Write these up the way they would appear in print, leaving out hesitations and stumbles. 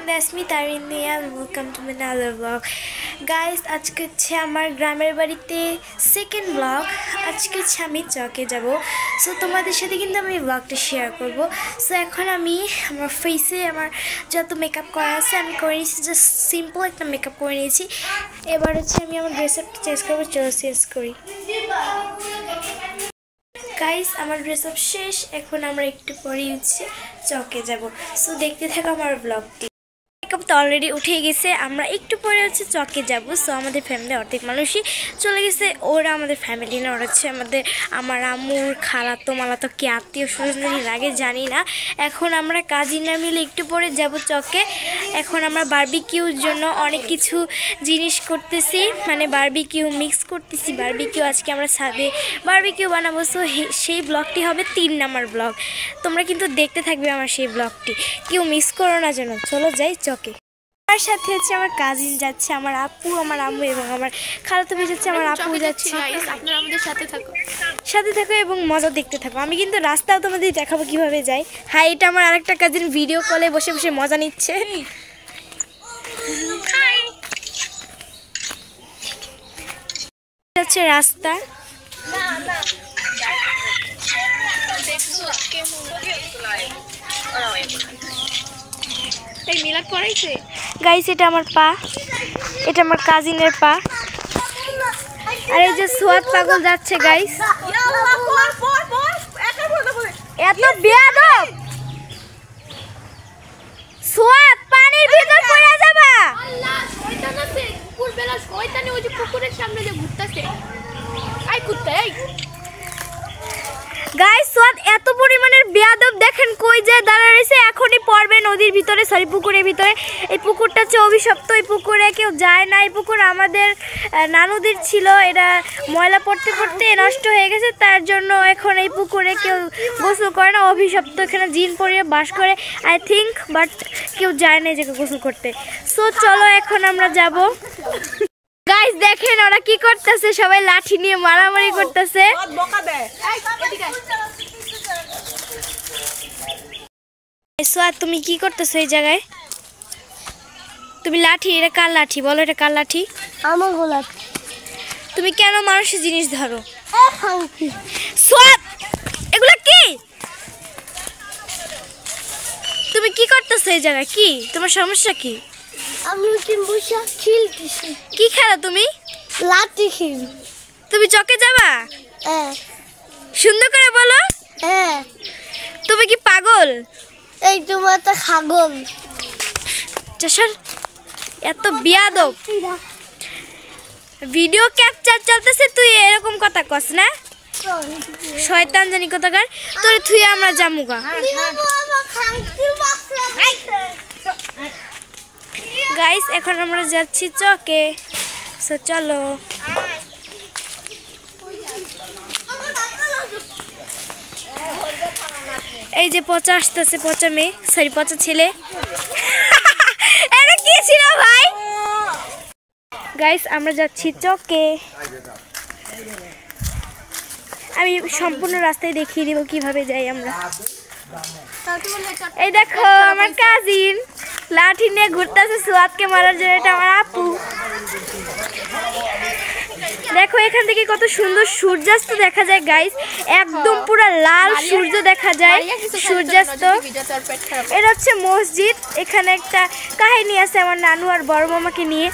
that's me Tarinia and welcome to another vlog. Guys, আজকে হচ্ছে আমার গ্রামের বাড়িতে সেকেন্ড ব্লগ। আজকে হচ্ছে আমি চকে যাব। সো তোমাদের সাথে কিন্তু আমি ব্লগটা শেয়ার করব। সো এখন আমি আমার ফেসে আমার যত মেকআপ করা আছে আমি করে নিয়েছি, জাস্ট সিম্পল একটা মেকআপ করে নিয়েছি। এবার হচ্ছে আমি আমার ড্রেস আপটা চেঞ্জ করবো, চলো চেঞ্জ করি। গাইস, আমার ড্রেস আপ শেষ, এখন আমরা একটু পরেই হচ্ছে চকে যাব। সো দেখতে থাকো আমার ব্লগটি। মেকআপ তো অলরেডি উঠে গেছে, আমরা একটু পরে হচ্ছে চকে যাব। সো আমাদের ফ্যামিলি অর্ধেক মানুষই চলে গেছে, ওরা আমাদের ফ্যামিলি না, ওরা হচ্ছে আমার আম্মুর খালাতো মালাতো কি আত্মীয় স্বজন লাগে জানি না। এখন আমরা কাজিনরা মিলে একটু পরে যাব চকে। এখন আমরা বারবিকিউর জন্য অনেক কিছু জিনিস করতেছি, মানে বারবিকিউ মিক্স করতেছি। বারবিকিউ আজকে আমরা ছাদে বারবিকিউ বানাবো। সো সেই ব্লগটি হবে 3 নাম্বার ব্লগ, তোমরা কিন্তু দেখতে থাকবে আমার সেই ব্লগটি, কেউ মিস করো না যেন। চলো যাই চকে। আমার সাথে হচ্ছে আমার কাজিন যাচ্ছে, আমার আপু, আমার আম্মু এবং আমার খালাতো ভাই যাচ্ছে, আমার আপু যাচ্ছে। আপনারা আমাদের সাথে থাকো এবং মজা দেখতে থাকো। আমি কিন্তু রাস্তাও তোমাদের দেখাবো কিভাবে যাই। হাই, এটা আমার আরেকটা কাজিন ভিডিও কলে বসে বসে মজা নিচ্ছে। হচ্ছে রাস্তা। গাইস, এটা আমার পা, এটা আমার কাজিনের পা, আর এই যে সোয়াদ পাগল যাচ্ছে। গাইস, এত বেয়াদব সোয়াদ, পানির ভিতর পড়ে যাবা। শয়তানি ওই যে পুকুরের সামনে যে ঘুরতেছে, আই কুত্তা এই। গাইস, সোয়াদ এত পরিমাণের বেয়াদব, দেখেন কই যায় দাঁড়া রয়েছে। এখনই পড়বে নদীর ভিতরে, সরি পুকুরের ভিতরে। এই পুকুরটা হচ্ছে অভিশপ্ত, এই পুকুরে কেউ যায় না। এই পুকুর আমাদের নানুদের ছিল, এটা ময়লা পড়তে পড়তে নষ্ট হয়ে গেছে, তার জন্য এখন এই পুকুরে কেউ গোসল করে না, অভিশপ্ত। এখানে জিন পরিয়ে বাস করে আই থিঙ্ক, বাট কেউ যায় না এই জায়গায় গোসল করতে। সো চলো এখন আমরা যাব। গাইস দেখেন ওরা কি করতেছে, সবাই লাঠি নিয়ে মারামারি করতেছে। সোয়াদ, তুমি কি করতেছো এই জায়গায়? তুমি লাঠি, এটা কার লাঠি বলো? এটা কার লাঠি? আমার লাঠি। তুমি কেন মানুষের জিনিস ধরো? সোয়াদ, এগুলা কি? তুমি কি করতেছো এই জায়গায়? কি তোমার সমস্যা কি? আমি বসে খেলতেছি। কি খেলো তুমি? লাঠি খেলি। তুমি চকে যাবা? হ্যাঁ। সুন্দর করে বলো। হ্যাঁ। তুমি কি পাগল? এই তোমার তো ছাগল। চাষার এত বেয়াদব, ভিডিও ক্যাপচার চলতেছে, তুই এরকম কথা কস না? শয়তান জানি কোথাকার, তোর থুই আমরা জামুগা। গাইস, এখন আমরা যাচ্ছি চকে। সো চলো। এই যে পচা আসতেছে, পচা মেয়ে, সরি পচা ছেলে। এটা কি ছিল ভাই? গাইস, আমরা যাচ্ছি চকে। আমি সম্পূর্ণ রাস্তায় দেখিয়ে দিব কিভাবে যাই আমরা। এই দেখো আমার কাজিন লাঠি নিয়ে ঘুরতেছে সোয়াদকে মারার জন্য। এটা আমার আপু। দেখো এখান থেকে কত সুন্দর সূর্যাস্ত দেখা যায়। গাইস, একদম পুরো লাল সূর্য দেখা যায়, সূর্যাস্ত। এটা হচ্ছে মসজিদ। এখানে একটা কাহিনী আছে আমার নানু আর বড় মামাকে নিয়ে,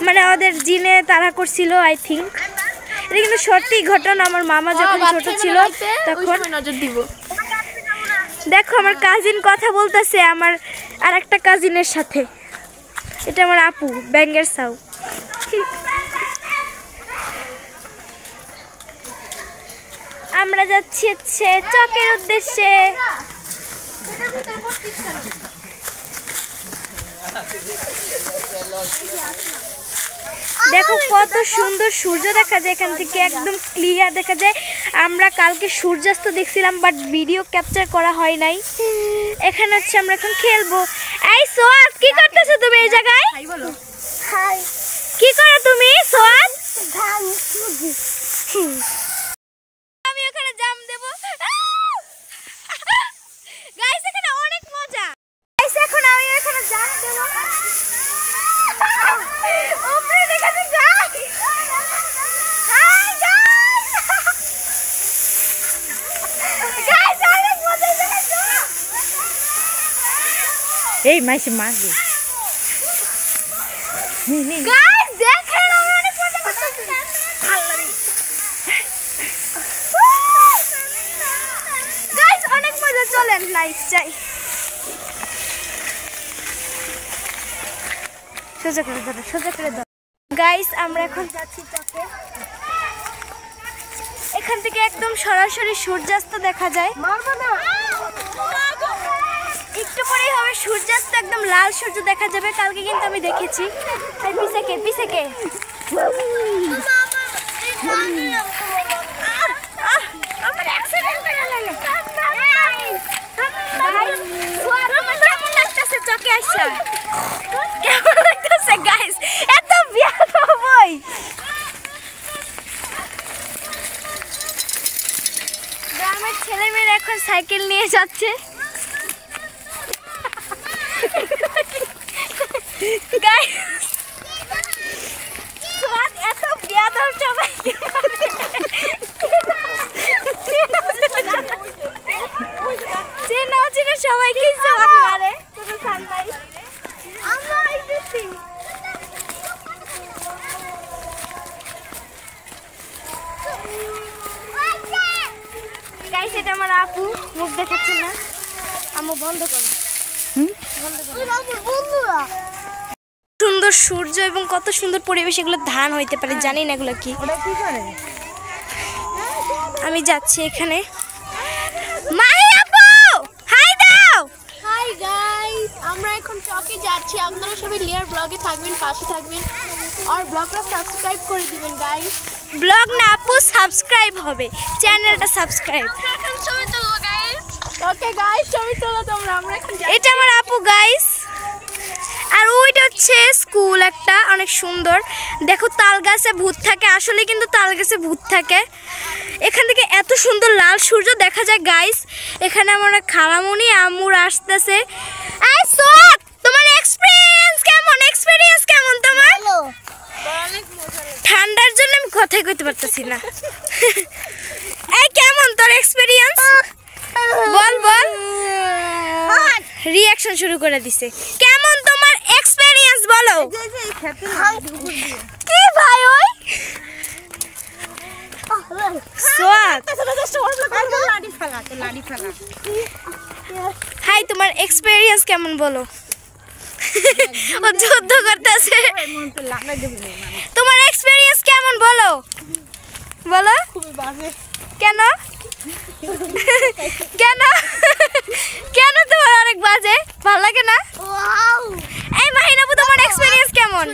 মানে ওদের জিনে তাড়া করছিল আই থিঙ্ক। এটা কিন্তু সত্যি ঘটনা, আমার মামা যখন ছোট ছিল তখন। নজর দিব। দেখো আমার কাজিন কথা বলতেছে আমার আর একটা কাজিনের সাথে। এটা আমার আপু, ব্যাঙ্গের সাউ। আমরা যাচ্ছি হচ্ছে চকের উদ্দেশ্যে। দেখো কত সুন্দর সূর্য দেখা যায় এখান থেকে, একদম ক্লিয়ার দেখা যায়। আমরা কালকে সূর্যাস্ত দেখছিলাম, বাট ভিডিও ক্যাপচার করা হয় নাই। এখানে হচ্ছে আমরা এখন খেলবো। এই সোয়াদ, কি করতেছো তুমি এই জায়গায়? কি করো তুমি সোয়াদ? আমি ওখানে জাম দেবো। গাইস, এখানে অনেক মজা। গাইস, এখন এই মাইসে মারবে। গাইস দেখেন আমার অনেক মজা করতেছে। গাইস অনেক মজা, চলেন লাইভ যাই। সোজা করে ধরো, সোজা করে ধরো। গাইস আমরা এখন যাচ্ছি চকে। এখান থেকে একদম সরাসরি সূর্যাস্ত দেখা যায়। মারবা না, একটু পরেই হবে সূর্যাস্ত, একদম লাল সূর্য দেখা যাবে। কালকে কিন্তু আমি দেখেছি। আর পিছেকে পিছেকে আমার অ্যাক্সিডেন্ট হয়ে গেল। কেমন লাগতেছে চকে আসা? কেমন লাগতেছে গাইস? এত বিয়ার হবই। গ্রামের ছেলেমেয়েরা এখন সাইকেল নিয়ে যাচ্ছে। এত বিয়াদব সবাই চেনা চেনা সবাইকে মারে। গাইস এটা আমার আপু, মুখ দেখাচ্ছে না। আম্মু বন্ধ করো। সুন্দর সূর্য এবং কত সুন্দর পরিবেশ, এগুলো ধান হইতে পারে, জানি না এগুলো কি। আমি যাচ্ছি এখানে। মাই আপু হাই দাও। হাই গাইস, আমরা এখন চকে যাচ্ছি। আপনারা সবাই লিয়ার ব্লগে থাকবেন, পাশে থাকবেন আর ব্লগটা সাবস্ক্রাইব করে দিবেন গাইস। ব্লগ না আপু, সাবস্ক্রাইব হবে, চ্যানেলটা সাবস্ক্রাইব। এখন ছবি তুলবো গাইস। ওকে গাইস, ছবি তোলো তোমরা। আমরা এখন এটা আমার আপু গাইস। আর ওইটা হচ্ছে স্কুল একটা, অনেক সুন্দর। দেখো তাল গাছে ভূত থাকে, আসলে কিন্তু তাল গাছে ভূত থাকে। এখান থেকে এত সুন্দর লাল সূর্য দেখা যায় গাইস। এখানে আমার খালামুনি আম্মুর আসতেছে। এই সোয়াক, তোমার এক্সপেরিয়েন্স কেমন তোমার? অনেক মজা লাগে। ঠান্ডার জন্য আমি কথাই কইতে পারতেছি না। এই কেমন তোর এক্সপেরিয়েন্স? বল বল। রিঅ্যাকশন শুরু করে দিছে। কেমন তোমার এক্সপেরিয়েন্স বলো? কি ভাই ওই সোয়াক, হাই তোমার এক্সপেরিয়েন্স কেমন বলো? ও যুদ্ধ করতেছে। তোমার এক্সপেরিয়েন্স কেমন বলো? বলো। খুবই বাজে। কেন কেন কেন তোমার অনেক বাজে? ভালো লাগে না? ওয়াও, এই মাহিনাপু তোমার এক্সপেরিয়েন্স কেমন?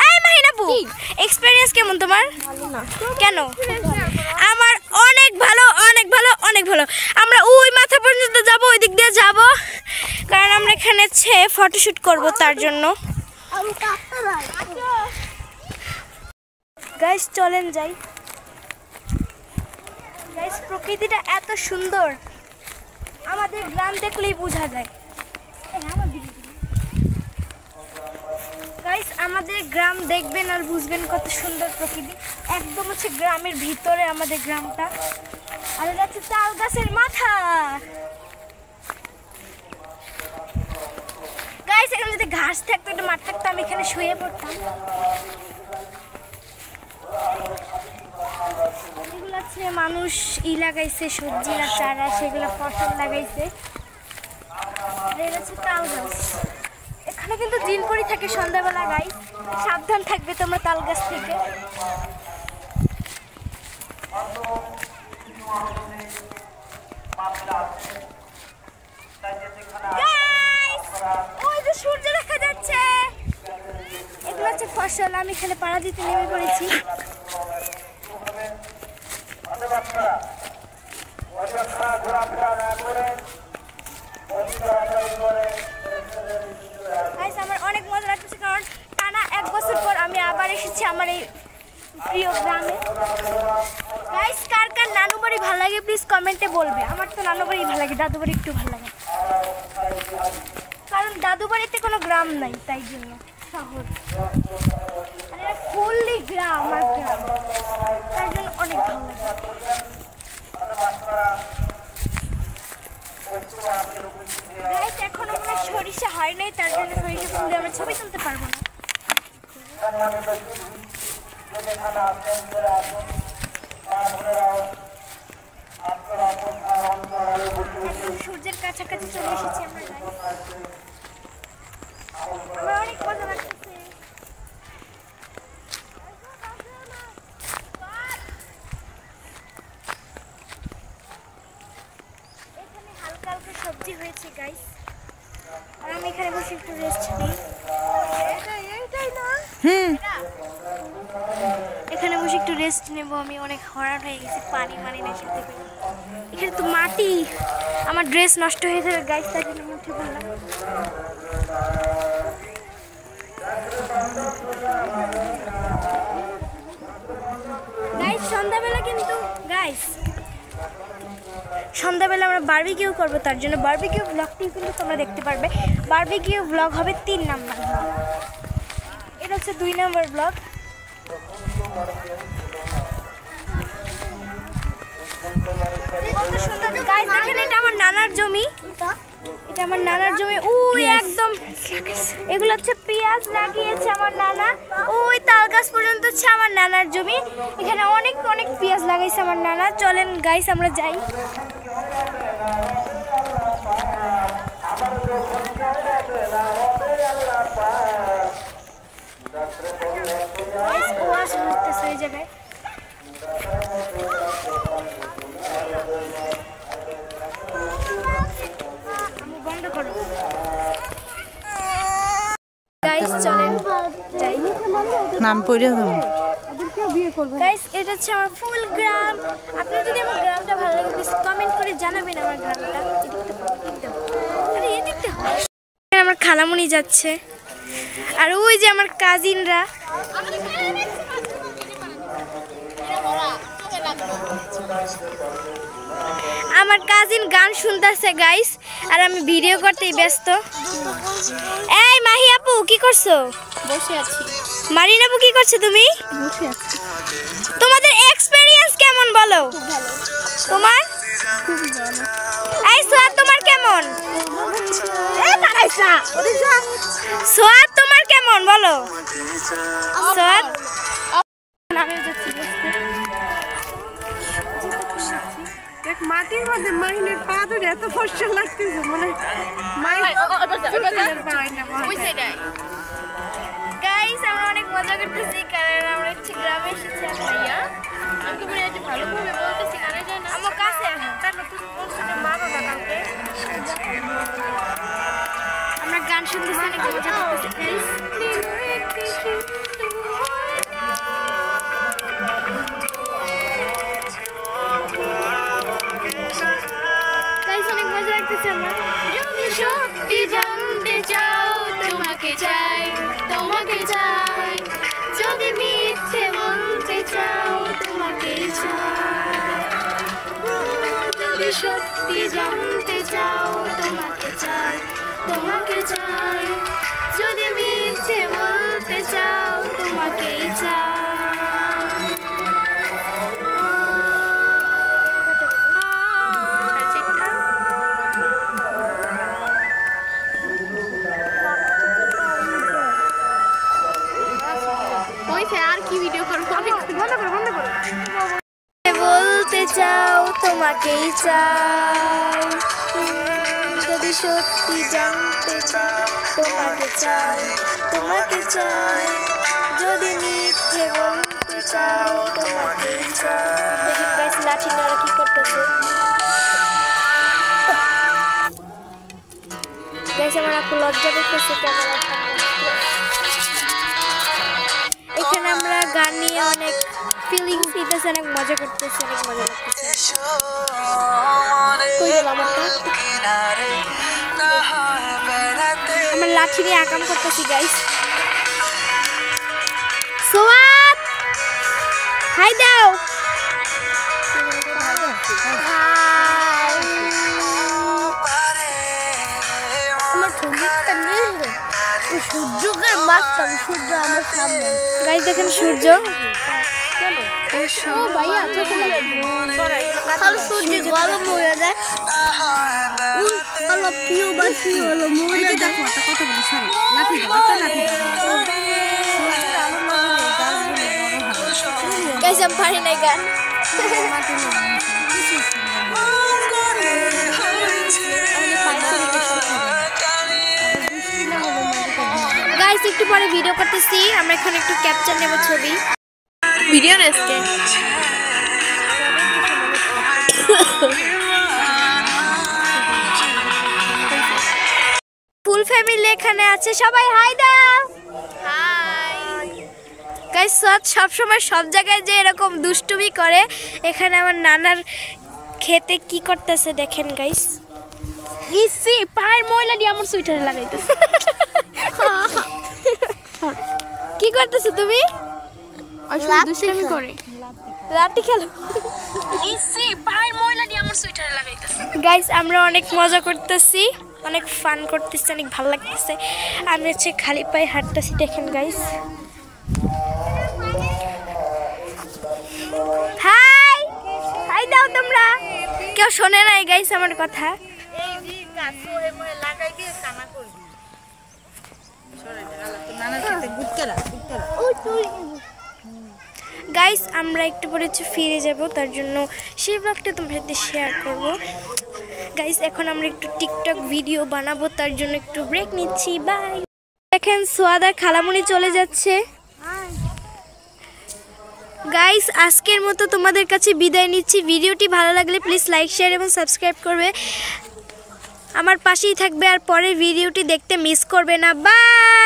এই মাহিনাপু এক্সপেরিয়েন্স কেমন তোমার? কেন? আমার অনেক ভালো, অনেক ভালো, অনেক ভালো। আমরা ওই মাথা পর্যন্ত যাব, ওই দিক দিয়ে যাব, কারণ আমরা এখানে ফটোশুট করব, তার জন্য। গাইস চলেন যাই। গাইস প্রকৃতিটা এত সুন্দর, আমাদের গ্রাম দেখলেই বোঝা যায়। গাইস আমাদের গ্রাম দেখবেন আর বুঝবেন কত সুন্দর প্রকৃতি। একদম হচ্ছে গ্রামের ভিতরে আমাদের গ্রামটা। আর এটা হচ্ছে তাল গাছের মাথা। গাইস এখানে যদি ঘাস থাকতো, একটা মাঠ থাকতো, আমি এখানে শুয়ে পড়তাম। এগুলো হচ্ছে মানুষ লাগাইছে, সবজি আর চারা, সেগুলো ফসল লাগাইছে। আর এটা হচ্ছে তাল গাছ। এখানে কিন্তু জিনপরি থাকে সন্ধ্যাবেলা। গাইস সাবধান থাকবে তোমরা তাল গাছ থেকে। গাইস ওই যে সূর্য দেখা যাচ্ছে। এগুলো হচ্ছে ফসল। আমি এখানে পাড়া দিতে নেমে পড়েছি। আমার অনেক মজা লাগতেছে, কারণ টানা 1 বছর পর আমি আবার এসেছি আমার এই প্রিয় গ্রামে। গাইস কার কার নানু বাড়ি ভালো লাগে প্লিজ কমেন্টে বলবে। আমার তো নানু বাড়ি ভালো লাগে, দাদু বাড়ি একটু ভালো লাগে, কারণ দাদু বাড়িতে কোনো গ্রাম নাই, তাই জন্য শহর। আর এটা ফুললি গ্রাম, আমার গ্রাম, তাই জন্য অনেক ভালো লাগে। গাইস এখন আমরা সরিষা গাড়ি নেই, তার জন্য সরিষা ফুল দিয়ে আমরা ছবি তুলতে পারবো না। সূর্যের কাছাকাছি চলে এসেছি আমরা, আমার অনেক মজা লাগতেছে। এখানে হালকা হালকা সবজি হয়েছে গাইস, আর আমি এখানে বসে একটু রেস্ট নিই। এখানে বসে একটু রেস্ট নেবো। আমি অনেক হরান হয়ে গেছি, পানি মানি না খেতে পেরে। এখানে তো মাটি, আমার ড্রেস নষ্ট হয়ে যাবে গাইস, তার জন্য আমি উঠে পড়লাম। গাইস সন্ধ্যাবেলা কিন্তু সন্ধ্যাবেলা আমরা বারবিকিউ করবো, তার জন্য বারবিকিউ ব্লগটি কিন্তু তোমরা দেখতে পারবে। বারবিকিউ ব্লগ হবে 3 নাম্বার ব্লগ, এটা হচ্ছে 2 নাম্বার ব্লগ। গাইস দেখেন, এটা আমার নানার জমি, এটা আমার নানার জমি। ওই একদম এগুলো হচ্ছে পেঁয়াজ লাগিয়েছে আমার নানা, ওই তাল গাছ পর্যন্ত হচ্ছে আমার নানার জমি। এখানে অনেক অনেক পেঁয়াজ লাগাইছে আমার নানা। চলেন গাইস আমরা যাই। হয়ে যাবে বন্ধ করো গাইস, চলেন যাই। নাম পড়ে যাবো গাইস, এটা হচ্ছে আমার ফুল গ্রাম। আপনার যদি আমার গ্রামটা ভালো লাগে প্লিজ কমেন্ট করে জানাবেন আমার গ্রামটা। আরে এদিকটা আমার খালামুনি যাচ্ছে, আর ওই যে আমার কাজিনরা। আমার কাজিন গান শুনতেছে গাইস, আর আমি ভিডিও করতেই ব্যস্ত। এই মাহি আপু কি করছো? বসে আছি। মারিন আপু কি করছো তুমি? বসে আছি। তোমাদের এক্সপেরিয়েন্স কেমন বলো? তোমার এই সোয়াদ তোমার কেমন? সোয়াদ তোমার কেমন বলো? সোয়াদ মাটির মধ্যে মাহিনের পা ধরে এত ফসল লাগতেছে, মানে গাইস আমরা অনেক মজা করতেছি, কারণ আমরা হচ্ছে গ্রামে এসেছি। ভাইয়া আমি মনে হয় ভালোভাবে বলতেছি না, আমার কাছে তাহলে তুমি বলছো যে মারো না কাউকে। আমরা গান শুনতেছি, অনেক মজা করতেছি গাইস, অনেক মজা লাগতেছে আমার। যদি সত্যি জানতে চাও তোমাকে চাই, তোমাকে চাই। যদি মিথ্যে বলতে চাও তোমাকে চাই। যদি সত্যি জানতে চাও তোমাকে চাই, তোমাকে চাই। যদি মিথ্যে বলতে চাও তোমাকেই চাই। আর কি ভিডিও করবো? বলতে চাও তোমাকেই চাই, যদি সত্যি জানতে চাও তোমাকে চাই, তোমাকে চাই। যদি মিথ্যে বলতে চাও তোমাকেই চাই। দেখেন গাইস লাঠি নাড়া কি করতেছে। গাইস আমার আপু লজ্জা করতেছে ক্যামেরা সামনে। এখানে আমরা গান নিয়ে অনেক ফিলিংস দিতেছি, অনেক মজা করতেছি, অনেক মজা করতেছি। আমার লাঠি নিয়ে আকাম করতেছি গাইস। সোয়াদ হাই দাও। আমার ঠোঁটটা নিয়ে সূর্যকে মারতাম, সূর্য আমার সামনে। গাইস দেখেন সূর্য, ভাইয়া চোখে লাগে, সূর্য গরম হয়ে যায়। হলো প্রিয় বাসি হলো মোরে দেখো একটা কথা বলি সরি লাঠি দাও একটা লাঠি দাও গাইস আমি পারি না গান গাইস একটু পরে ভিডিও করতেছি, আমরা এখন একটু ক্যাপচার নেব ছবি। ভিডিও নেস্টে ফুল ফ্যামিলি এখানে আছে, সবাই হাই দাও। হাই গাইস সব সময় সব জায়গায় যে এরকম দুষ্টুমি করে, এখানে আমার নানার খেতে কি করতেছে দেখেন গাইস। ইসি পায়ের ময়লা দিয়ে আমার সুইটারে লাগাইতেছে। কি করতেছো তুমি? দুষ্টামি করে লাঠি খেলো। ইসি পায়ের ময়লা দিয়ে আমার সুইটারে লাগাইতেছে। গাইস আমরা অনেক মজা করতেছি, অনেক ফান করতেছি, অনেক ভালো লাগতেছে। আমি হচ্ছে খালি পায়ে হাঁটতেছি দেখেন গাইস। হাই হাই দাও তোমরা, কেউ শোনে নাই গাইস আমার কথা। গাইস আমরা একটু পরে ফিরে যাব, তার জন্য সেই ব্লগটা তোমার সাথে শেয়ার করব। গাইস এখন আমরা একটু টিকটক ভিডিও বানাবো, তার জন্য একটু ব্রেক নিচ্ছি। বাই। দেখেন সোয়াদার খালামুনি চলে যাচ্ছে। গাইস আজকের মতো তোমাদের কাছে বিদায় নিচ্ছি। ভিডিওটি ভালো লাগলে প্লিজ লাইক শেয়ার এবং সাবস্ক্রাইব করবে, আমার পাশেই থাকবে আর পরের ভিডিওটি দেখতে মিস করবে না। বাই।